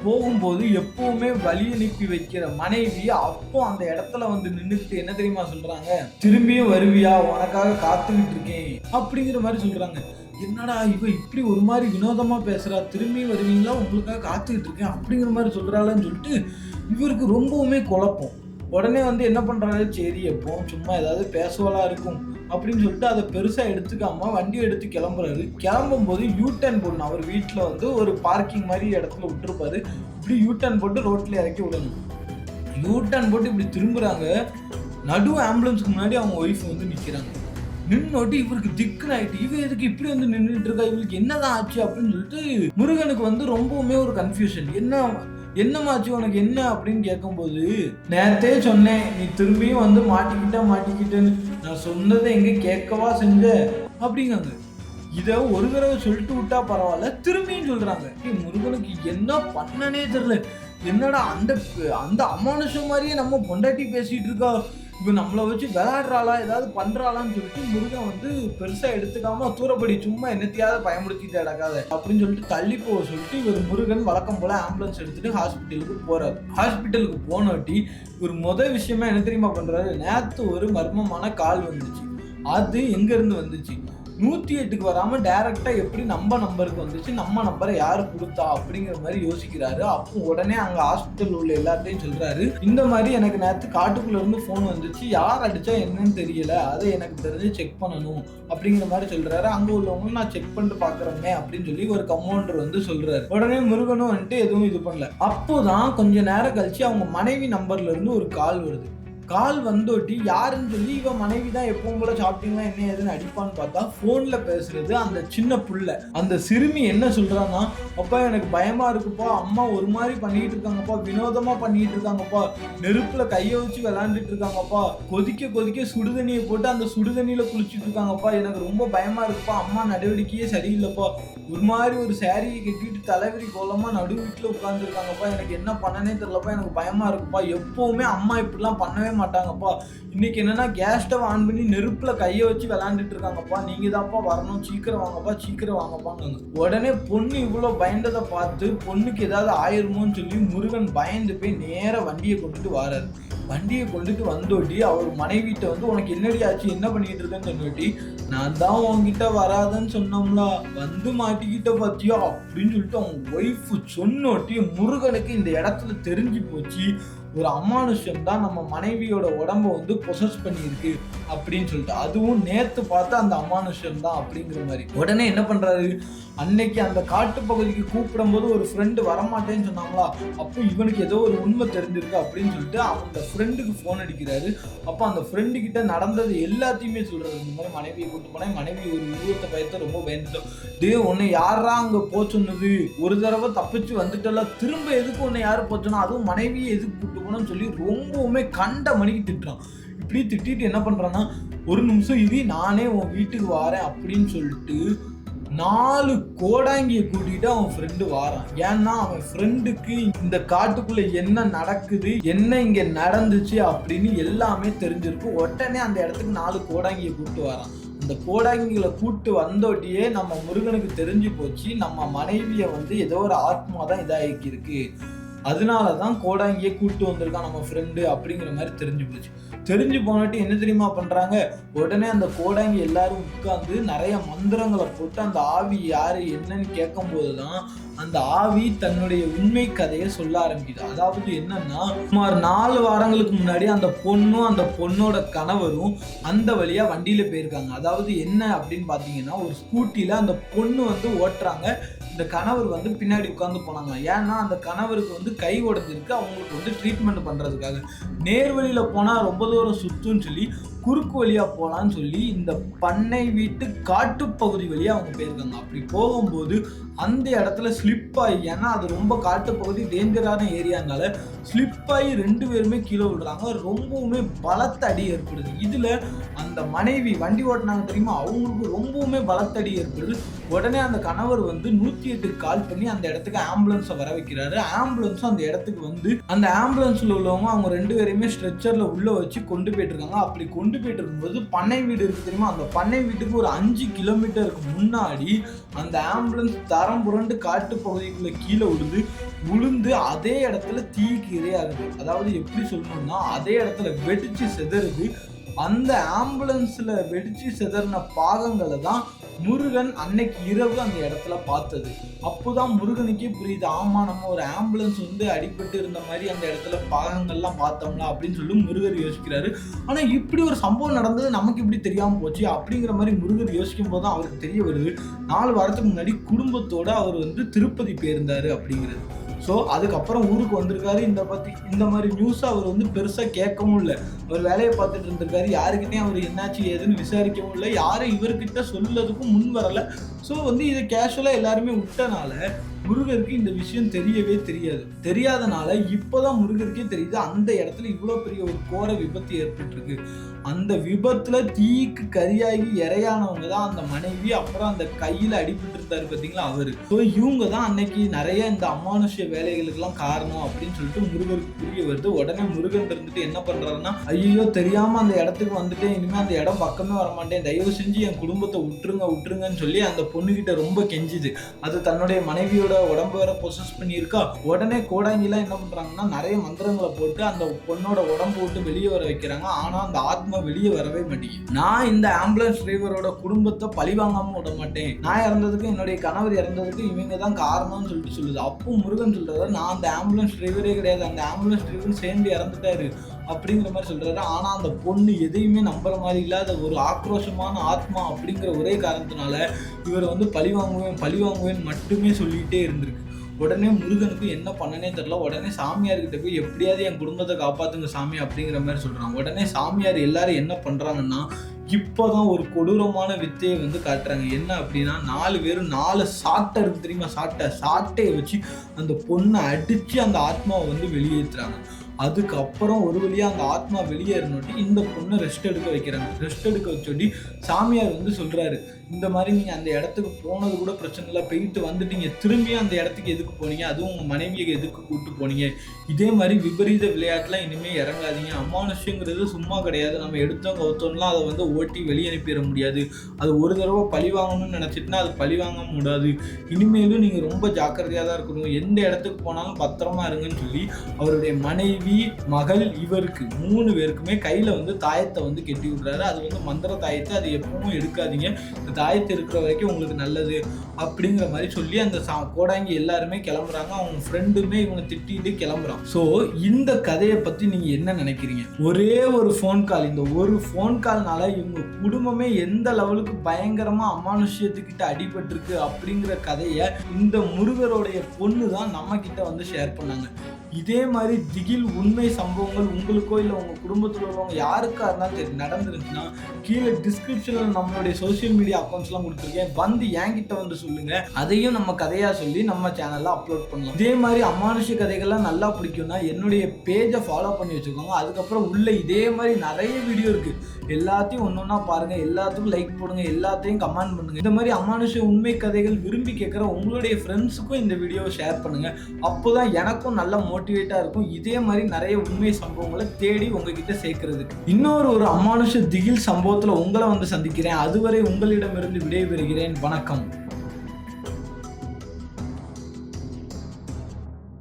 போகும்போது எப்பவுமே வழி அனுப்பி வைக்கிற மனைவி அப்போ அந்த இடத்துல வந்து நின்றுக்கிட்டு என்ன தெரியுமா சொல்றாங்க, திரும்பியும் வருவியா, உனக்காக காத்துக்கிட்டு இருக்கேன் அப்படிங்கிற மாதிரி சொல்றாங்க. என்னடா இவ இப்படி ஒரு மாதிரி வினோதமா பேசுறா, திரும்பியும் வருவீங்களா, உங்களுக்காக காத்துக்கிட்டு இருக்கேன் அப்படிங்கிற மாதிரி சொல்றாளன்னு சொல்லிட்டு இவருக்கு ரொம்பவுமே குழப்பம். உடனே வந்து என்ன பண்றாரு, சரி எப்போ சும்மா ஏதாவது பேசுவலா இருக்கும் அப்படின்னு சொல்லிட்டு அதை பெருசா எடுத்துக்காம வண்டியை எடுத்து கிளம்புறாரு. கிளம்பும் போது யூடர்ன் போடணும். அவர் வீட்டுல வந்து ஒரு பார்க்கிங் மாதிரி இடத்துல விட்டுருப்பாரு. இப்படி யூடர்ன் போட்டு ரோட்ல இறக்கி விடணும். யூடர்ன் போட்டு இப்படி திரும்புறாங்க. நடு ஆம்புலன்ஸ்க்கு முன்னாடி அவங்க ஒய்ஃப் வந்து நிக்கிறாங்க. நின்னோட்டு இவருக்கு திக்குன்னு ஆயிட்டு, இவ எதுக்கு இப்படி வந்து நின்றுட்டு இருக்கா, இவளுக்கு என்னதான் ஆச்சு அப்படின்னு சொல்லிட்டு முருகனுக்கு வந்து ரொம்பவுமே ஒரு கன்ஃபியூஷன். என்னமாச்சு உனக்கு என்ன அப்படின்னு கேட்கும்போது, நேரத்தே சொன்னேன் நீ திரும்பியும் வந்து மாட்டிக்கிட்டேன்னு, நான் சொன்னதை எங்க கேட்கவா செஞ்ச அப்படிங்காங்க. இதை ஒரு தடவை சொல்லிட்டு விட்டா பரவாயில்ல, திரும்பியும் சொல்றாங்க. முருகனுக்கு என்ன பண்ணனே தெரியல. என்னடா அந்த அமானுஷம் மாதிரியே நம்ம பொண்டாட்டி பேசிட்டு இருக்கா, இவ நம்மளை வச்சு விளையாடுறாளா ஏதாவது பண்றாளான்னு சொல்லிட்டு முருகன் வந்து பெருசா எடுத்துக்காம தூரப்படி சும்மா என்னத்தையாவது பயமுடுத்திட்டு அடக்காத அப்படின்னு சொல்லிட்டு தள்ளி போக சொல்லிட்டு இவர் முருகன் வழக்கம் போல ஆம்புலன்ஸ் எடுத்துட்டு ஹாஸ்பிட்டலுக்கு போறாரு. ஹாஸ்பிட்டலுக்கு போனோட்டி ஒரு முதல் விஷயமா என்ன தெரியுமா பண்றாரு, நேத்து ஒரு மர்மமான கால் வந்துச்சு. அது எங்க இருந்து வந்துச்சு, 108க்கு வராம டைரக்டா எப்படி நம்ம நம்பருக்கு வந்துச்சு, நம்ம நம்பரை யாரு கொடுத்தா அப்படிங்கிற மாதிரி யோசிக்கிறாரு. அப்போ உடனே அங்க ஹாஸ்பிட்டல் உள்ள எல்லாத்தையும் சொல்றாரு, இந்த மாதிரி எனக்கு நேற்று காட்டுக்குள்ள இருந்து போன் வந்துச்சு, யார் அடிச்சா என்னன்னு தெரியல, அதை எனக்கு தெரிஞ்சு செக் பண்ணணும் அப்படிங்கிற மாதிரி சொல்றாரு. அங்க உள்ளவங்க நான் செக் பண்ணிட்டு பாக்குறேங்க அப்படின்னு சொல்லி ஒரு கம்பவுண்டர் வந்து சொல்றாரு. உடனே முருகனும் வந்துட்டு எதுவும் இது பண்ணல. அப்போதான் கொஞ்ச நேரம் கழிச்சு அவங்க மனைவி நம்பர்ல இருந்து ஒரு கால் வருது. கால் வந்தோட்டி யாருன்னு சொல்லி இவ மனைவி தான் எப்பவும் போல சாப்பிட்டீங்களா என்ன ஏதுன்னு அடிப்பான்னு பார்த்தா போன்ல பேசுறது அந்த சின்ன புள்ள. அந்த சிறுமி என்ன சொல்றான்னா, அப்பா எனக்கு பயமா இருக்குப்பா, அம்மா ஒரு மாதிரி பண்ணிட்டு இருக்காங்கப்பா, வினோதமா பண்ணிட்டு இருக்காங்கப்பா, நெருப்புல கைய வச்சு விளையாண்டுட்டு இருக்காங்கப்பா, கொதிக்க கொதிக்க சுடுதண்ணியை போட்டு அந்த சுடுதண்ணியில குளிச்சுட்டு இருக்காங்கப்பா, எனக்கு ரொம்ப பயமா இருக்குப்பா, அம்மா நடவடிக்கையே சரியில்லைப்பா, ஒரு மாதிரி ஒரு சாரியை கட்டிட்டு தலைவரி கோலமா நடு வீட்டுல உட்கார்ந்துருக்காங்கப்பா, எனக்கு என்ன பண்ணனே தெரியலப்பா, எனக்கு பயமா இருக்குப்பா, எப்பவுமே அம்மா இப்படிலாம் பண்ணவே மாட்டாங்கப்பா, இன்னைக்கு என்னன்னா கேஸ் ஸ்டவ் ஆன் பண்ணி நெருப்புல கைய வச்சு விளையாண்டுட்டு இருக்காங்கப்பா, நீங்க தான்ப்பா வரணும், சீக்கிரம் வாங்கப்பா, சீக்கிரம் வாங்கப்பாங்க. உடனே பொண்ணு இவ்வளவு பயந்ததை பார்த்து பொண்ணுக்கு ஏதாவது ஆயிருமோன்னு சொல்லி முருகன் பயந்து போய் நேர வண்டியை கொண்டுட்டு வராரு. வண்டியை கொண்டுட்டு வந்தோட்டி அவர் மனைவிட்ட வந்து உனக்கு என்னடி ஆச்சு, என்ன பண்ணிட்டு இருக்கேன்னு சொன்னோட்டி, நான் தான் உங்ககிட்ட வராதன்னு சொன்னோம்ல, வந்து மாட்டிக்கிட்ட பாத்தியா அப்படின்னு சொல்லிட்டு அவங்க ஒய்ஃப் சொன்னோட்டி முருகனுக்கு இந்த இடத்துல தெரிஞ்சு போச்சு, ஒரு அமானுஷம் தான் நம்ம மனைவியோட உடம்ப வந்து பொசஸ் பண்ணியிருக்கு அப்படின்னு சொல்லிட்டு, அதுவும் நேத்து பார்த்து அந்த அமானுஷம் தான் அப்படிங்கிற மாதிரி. உடனே என்ன பண்றாரு, அன்னைக்கு அந்த காட்டு பகுதிக்கு கூப்பிடும் போது ஒரு ஃப்ரெண்டு வரமாட்டேன்னு சொன்னாங்களா, அப்போ இவனுக்கு ஏதோ ஒரு உண்மை தெரிஞ்சிருக்கு அப்படின்னு சொல்லிட்டு அவங்க ஃப்ரெண்டுக்கு ஃபோன் அடிக்கிறாரு. அப்போ அந்த ஃப்ரெண்டு கிட்ட நடந்தது எல்லாத்தையுமே சொல்றாரு. இந்த மாதிரி மனைவியை கூப்பிட்டு போனேன், மனைவி ஒரு உருவத்தை பயத்தை ரொம்ப பயந்துட்டோம், டே உன்னை யாரா அங்க போச்சுன்னது, ஒரு தடவை தப்பிச்சு வந்துட்டல, திரும்ப எதுக்கு உன்னை யாரு போச்சோன்னா, அதுவும் மனைவியை எதுக்கு கூப்பிட்டு போனோம்னு சொல்லி ரொம்பவுமே கண்ட மணிக்கு திட்டுறான். இப்படி திட்டிட்டு என்ன பண்றான்னா, ஒரு நிமிஷம் இது நானே உன் வீட்டுக்கு வாரேன் அப்படின்னு சொல்லிட்டு 4 கோடாங்கியை கூட்டிட்டு அவன் ஃப்ரெண்டு வாரான். ஏன்னா அவன் ஃப்ரெண்டுக்கு இந்த காட்டுக்குள்ள என்ன நடக்குது, என்ன இங்க நடந்துச்சு அப்படின்னு எல்லாமே தெரிஞ்சிருக்கு. உடனே அந்த இடத்துக்கு 4 கோடாங்கியை கூப்பிட்டு வரான். அந்த கோடாங்கிகளை கூப்பிட்டு வந்தோட்டியே நம்ம முருகனுக்கு தெரிஞ்சு போச்சு, நம்ம மனைவியை வந்து ஏதோ ஒரு ஆத்மா தான் இதாகி இருக்கு, அதனாலதான் கோடாங்கியே கூப்பிட்டு வந்திருக்கான் நம்ம ஃப்ரெண்டு அப்படிங்கிற மாதிரி தெரிஞ்சு போச்சு. தெரிஞ்சு போனாட்டி என்ன தெரியுமா பண்றாங்க, உடனே அந்த கோடாங்கி எல்லாரும் உட்கார்ந்து நிறைய மந்திரங்களை போட்டு அந்த ஆவி யாரு என்னன்னு கேட்கும் போதுதான் அந்த ஆவி தன்னுடைய உண்மை கதையை சொல்ல ஆரம்பிக்குது. அதாவது என்னன்னா, சுமார் 4 வாரங்களுக்கு முன்னாடி அந்த பொண்ணும் அந்த பொண்ணோட கணவரும் அந்த வழியா வண்டியில போயிருக்காங்க. அதாவது என்ன அப்படின்னு பாத்தீங்கன்னா, ஒரு ஸ்கூட்டில அந்த பொண்ணு வந்து ஓட்டுறாங்க, இந்த கணவர் வந்து பின்னாடி உட்கார்ந்து போனாங்க. ஏன்னா அந்த கணவருக்கு வந்து கை உடைஞ்சிருக்கு, அவங்களுக்கு வந்து ட்ரீட்மெண்ட் பண்றதுக்காக. நேர் வழியில போனா ரொம்ப தூரம் சுத்துன்னு சொல்லி குறுக்கு வழியா போலான்னு சொல்லி இந்த பண்ணை வீட்டு காட்டுப்பகுதி வழியா அவங்க போயிருக்காங்க. அப்படி போகும்போது அந்த இடத்துல ஸ்லிப் ஆகி, ஏன்னா அது ரொம்ப காட்டுப்பகுதி டேஞ்சரான ஏரியானால ஸ்லிப் ஆகி 2 பேருமே கீழே விடுறாங்க. ரொம்பவுமே பலத்த அடி ஏற்படுது. இதுல அந்த மனைவி வண்டி ஓட்டினாங்க தெரியுமா, அவங்களுக்கு ரொம்பவுமே பலத்த அடி ஏற்படுது. உடனே அந்த கணவர் வந்து 108க்கு கால் பண்ணி அந்த இடத்துக்கு ஆம்புலன்ஸை வர வைக்கிறாரு. ஆம்புலன்ஸும் அந்த இடத்துக்கு வந்து அந்த ஆம்புலன்ஸ்ல உள்ளவங்க அவங்க 2 பேரையுமே ஸ்ட்ரெச்சர்ல உள்ள வச்சு கொண்டு போயிட்டு இருக்காங்க. அப்படி கொண்டு போயிட்டு இருக்கும்போது பண்ணை வீடு இருக்கு தெரியுமா, அந்த பண்ணை வீட்டுக்கு ஒரு 5 கிலோமீட்டருக்கு முன்னாடி அந்த ஆம்புலன்ஸ் தரம் புரண்டு காட்டு பகுதிக்குள்ள கீழே விழுந்து அதே இடத்துல தீக்கு இரையாகுது. அதாவது எப்படி சொல்லணும்னா, அதே இடத்துல வெடிச்சு செதறுது. அந்த ஆம்புலன்ஸ்ல வெடிச்சு செதறின பாகங்களை தான் முருகன் அன்னைக்கு இரவு அந்த இடத்துல பார்த்தது. அப்போதான் முருகனுக்கே புரியுது, ஆமா நம்ம ஒரு ஆம்புலன்ஸ் வந்து அடிபட்டு இருந்த மாதிரி அந்த இடத்துல பாகங்கள்லாம் பார்த்தோம்ல அப்படின்னு சொல்லி முருகர் யோசிக்கிறாரு. ஆனா இப்படி ஒரு சம்பவம் நடந்தது நமக்கு இப்படி தெரியாம போச்சு அப்படிங்கிற மாதிரி முருகர் யோசிக்கும் போது தான் அவருக்கு தெரிய வருது, 4 வாரத்துக்கு முன்னாடி குடும்பத்தோட அவர் வந்து திருப்பதி போயிருந்தாரு அப்படிங்கிறது. ஸோ அதுக்கப்புறம் ஊருக்கு வந்திருக்காரு. இந்த மாதிரி நியூஸ் அவர் வந்து பெருசாக கேட்கவும் இல்லை, அவர் வேலையை பார்த்துட்டு இருந்திருக்காரு. யாருக்கிட்டையும் அவர் என்னாச்சு ஏதுன்னு விசாரிக்கவும் இல்லை, யாரும் இவர்கிட்ட சொல்லுறதுக்கும் முன் வரலை. ஸோ வந்து இதை கேஷுவலாக எல்லாருமே விட்டனால முருகருக்கு இந்த விஷயம் தெரியவே தெரியாதனால இப்போதான் முருகருக்கே தெரியுது அந்த இடத்துல இவ்வளோ பெரிய ஒரு கோர விபத்து ஏற்பட்டிருக்கு. அந்த விபத்துல தீக்கு கரியாகி இரையானவங்க தான் அந்த மனைவி, அப்புறம் அந்த கையில அடிபட்டு இருந்தாரு பாத்தீங்களா அவரு. இவங்க தான் அன்னைக்கு நிறைய இந்த அமானுஷ்ய வேலைகளுக்கு எல்லாம் காரணம் அப்படின்னு சொல்லிட்டு முருகருக்கு புரிய வருது. உடனே முருகன் இருந்துட்டு என்ன பண்றாருன்னா, ஐயோ தெரியாம அந்த இடத்துக்கு வந்துட்டேன், இனிமே அந்த இடம் பக்கமே வரமாட்டேன், தயவு செஞ்சு என் குடும்பத்தை விட்டுருங்கன்னு சொல்லி அந்த பொண்ணுகிட்ட ரொம்ப கெஞ்சுது. அது தன்னுடைய மனைவியோட உடம்பு வேற பொசஸ் பண்ணியிருக்கா. உடனே கோடாங்கிலாம் என்ன பண்றாங்கன்னா, நிறைய மந்திரங்களை போட்டு அந்த பொண்ணோட உடம்பு விட்டு வெளியே வர வைக்கிறாங்க. ஆனா அந்த ஆத்மா வெளியே வரவே மாட்டேங்குது. நான் இந்த ஆம்புலன்ஸ் டிரைவரோட குடும்பத்தை பழி வாங்காம விட மாட்டேன், நான் இறந்ததுக்கு என்னுடைய கணவர் இறந்ததுக்கு இவங்க தான் காரணம்னு சொல்லிட்டு சொல்லுது. அப்போ முருகன் சொல்றாரு, நான் அந்த ஆம்புலன்ஸ் டிரைவரே கிடையாது, அந்த ஆம்புலன்ஸ் டிரைவர் சேர்ந்து இறந்துட்டாரு அப்படிங்கிற மாதிரி சொல்றாரு. ஆனா அந்த பொண்ணு எதையுமே நம்புற மாதிரி இல்லாத ஒரு ஆக்ரோஷமான ஆத்மா அப்படிங்கிற ஒரே காரணத்தினால இவர் வந்து பழி வாங்குவேன் மட்டுமே சொல்லிட்டே இருந்திருக்கு. உடனே முருகனுக்கு என்ன பண்ணனே தெரியல. உடனே சாமியார்கிட்ட போய் எப்படியாவது என் குடும்பத்தை காப்பாத்துங்க சாமி அப்படிங்கிற மாதிரி சொல்றாங்க. உடனே சாமியார் எல்லாரும் என்ன பண்றாங்கன்னா, இப்போதான் ஒரு கொடூரமான வித்தையை வந்து காட்டுறாங்க. என்ன அப்படின்னா, 4 பேரும் 4 சாட்டை இருக்கு தெரியுமா, சாட்டையை வச்சு அந்த பொண்ணை அடிச்சு அந்த ஆத்மாவை வந்து வெளியேற்றுறாங்க. அதுக்கப்புறம் ஒரு வழியாக அந்த ஆத்மா வெளியேறினோட்டி இந்த பொண்ணை ரெஸ்ட் எடுக்க வைக்கிறாங்க. ரெஸ்ட் எடுக்க வச்சோட்டி சாமியார் வந்து சொல்கிறாரு, இந்த மாதிரி நீங்கள் அந்த இடத்துக்கு போனது கூட பிரச்சனை இல்லை, போயிட்டு வந்துட்டீங்க, திரும்பியும் அந்த இடத்துக்கு எதுக்கு போனீங்க, அதுவும் உங்கள் மனைவியை எதுக்கு கூப்பிட்டு போனீங்க, இதே மாதிரி விபரீத விளையாட்டுலாம் இனிமேல் இறங்காதீங்க. அமானுஷ்யங்கிறது சும்மா கிடையாது, நம்ம எடுத்தோம் கவுத்தோம்லாம் அதை வந்து ஓட்டி வெளியே அனுப்பிட முடியாது. அது ஒரு தடவை பழி வாங்கணும்னு நினச்சிட்டுனா அது பழி வாங்க முடியாது. இனிமேலும் நீங்கள் ரொம்ப ஜாக்கிரதையாக தான் இருக்கணும், எந்த இடத்துக்கு போனாலும் பத்திரமா இருங்கன்னு சொல்லி அவருடைய மனைவி, மகள், இவருக்கு 3 பேருக்குமே கையில வந்து தாயத்தை வந்து கெட்டி விடுறாரு. அது வந்து மந்திர தாயத்தை, அது எப்பவும் எடுக்காதீங்க, இந்த தாயத்தை இருக்கிற வரைக்கும் உங்களுக்கு நல்லது அப்படிங்கிற மாதிரி சொல்லி அந்த கோடாங்கி எல்லாருமே கிளம்புறாங்க. அவங்க ஃப்ரெண்டுமே இவனை திட்டிட்டு கிளம்புறான். ஸோ இந்த கதையை பத்தி நீங்க என்ன நினைக்கிறீங்க? ஒரே ஒரு ஃபோன் கால், இந்த ஒரு ஃபோன் கால்னால இவங்க குடும்பமே எந்த லெவலுக்கு பயங்கரமா அமானுஷ்யத்துக்கிட்ட அடிபட்டிருக்கு அப்படிங்கிற கதையை இந்த முருகருடைய பொண்ணு தான் நம்ம கிட்ட வந்து ஷேர் பண்ணாங்க. இதே மாதிரி திகில் உண்மை சம்பவங்கள் உங்களுக்கோ இல்லை உங்கள் குடும்பத்தில் உள்ளவங்க யாருக்கா இருந்தாலும் நடந்துருந்துச்சுன்னா கீழே டிஸ்கிரிப்ஷனில் நம்மளுடைய சோசியல் மீடியா அக்கௌண்ட்ஸ்லாம் கொடுத்துருக்கேன், வந்து என்கிட்ட வந்து சொல்லுங்கள். அதையும் நம்ம கதையாக சொல்லி நம்ம சேனலில் அப்லோட் பண்ணலாம். இதே மாதிரி அமானுஷ்ய கதைகள்லாம் நல்லா பிடிக்கும்னா என்னுடைய பேஜை ஃபாலோ பண்ணி வச்சுக்கோங்க. அதுக்கப்புறம் உள்ள இதே மாதிரி நிறைய வீடியோ இருக்குது, எல்லாத்தையும் ஒன்று ஒன்றா பாருங்கள், எல்லாத்துக்கும் லைக் போடுங்க, எல்லாத்தையும் கமெண்ட் பண்ணுங்கள். இந்த மாதிரி அமானுஷ்ய உண்மை கதைகள் விரும்பி கேட்குற உங்களுடைய ஃப்ரெண்ட்ஸுக்கும் இந்த வீடியோவை ஷேர் பண்ணுங்கள். அப்போ தான் எனக்கும் நல்ல மோட்டிவேட்டாக இருக்கும் இதே மாதிரி நிறைய உண்மை சம்பவங்களை தேடி உங்ககிட்ட சேர்க்கறதுக்கு. இன்னொரு அமானுஷ திகில் சம்பவத்தில் உங்களை வந்து சந்திக்கிறேன். அதுவரை உங்களிடமிருந்து விடைபெறுகிறேன். வணக்கம்.